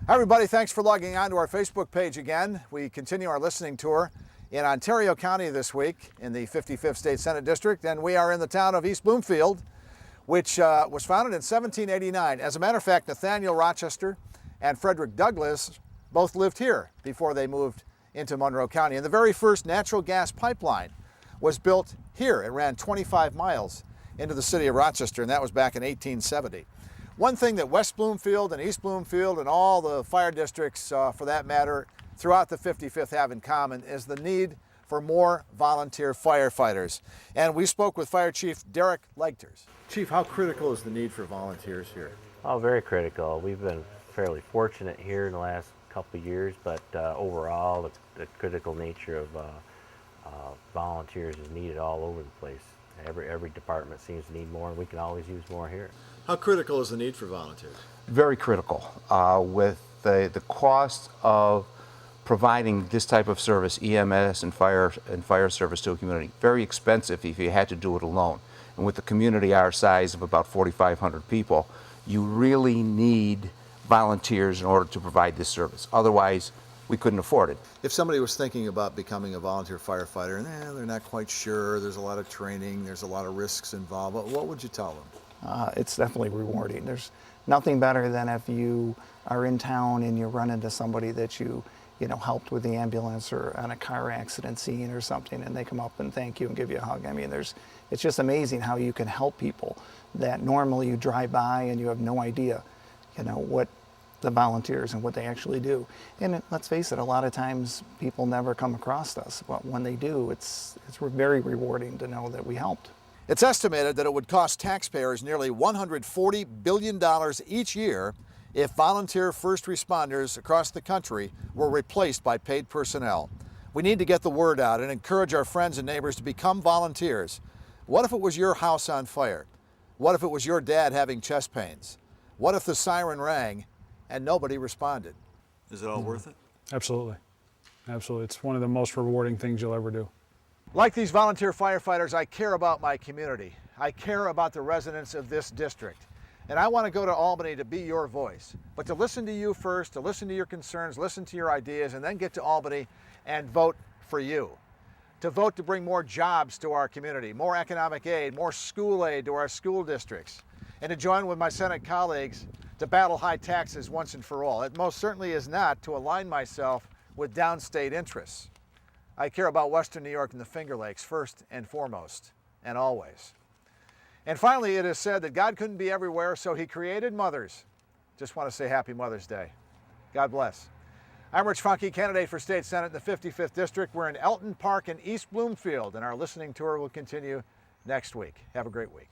Hi everybody, thanks for logging on to our Facebook page again. We continue our listening tour in Ontario County this week in the 55th State Senate District, and we are in the town of East Bloomfield, which was founded in 1789. As a matter of fact, Nathaniel Rochester and Frederick Douglass both lived here before they moved into Monroe County. And the very first natural gas pipeline was built here. It ran 25 miles into the city of Rochester, and that was back in 1870. One thing that West Bloomfield and East Bloomfield and all the fire districts, for that matter, throughout the 55th have in common is the need for more volunteer firefighters. And we spoke with Fire Chief Derek Legters. Chief, how critical is the need for volunteers here? Oh, very critical. We've been fairly fortunate here in the last couple of years, but overall, the critical nature of volunteers is needed all over the place. Every department seems to need more, and we can always use more here. How critical is the need for volunteers? Very critical. With the cost of providing this type of service, EMS and fire service to a community, very expensive if you had to do it alone. And with the community our size of about 4,500 people, you really need volunteers in order to provide this service. Otherwise, we couldn't afford it. If somebody was thinking about becoming a volunteer firefighter and they're not quite sure, there's a lot of training, there's a lot of risks involved, what would you tell them? It's definitely rewarding. There's nothing better than if you are in town and you run into somebody that you helped with the ambulance or on a car accident scene or something, and they come up and thank you and give you a hug. I mean, it's just amazing how you can help people that normally you drive by and you have no idea, what the volunteers and what they actually do. And let's face it, a lot of times people never come across us, but when they do, it's very rewarding to know that we helped. It's estimated that it would cost taxpayers nearly $140 billion each year if volunteer first responders across the country were replaced by paid personnel. We need to get the word out and encourage our friends and neighbors to become volunteers. What if it was your house on fire? What if it was your dad having chest pains? What if the siren rang and nobody responded? Is it all worth it? Absolutely. Absolutely. It's one of the most rewarding things you'll ever do. Like these volunteer firefighters, I care about my community. I care about the residents of this district. And I want to go to Albany to be your voice. But to listen to you first, to listen to your concerns, listen to your ideas, and then get to Albany and vote for you. To vote to bring more jobs to our community, more economic aid, more school aid to our school districts, and to join with my Senate colleagues to battle high taxes once and for all. It most certainly is not to align myself with downstate interests. I care about Western New York and the Finger Lakes first and foremost, and always. And finally, it is said that God couldn't be everywhere, so he created mothers. Just want to say Happy Mother's Day. God bless. I'm Rich Funke, candidate for State Senate in the 55th District. We're in Elton Park in East Bloomfield, and our listening tour will continue next week. Have a great week.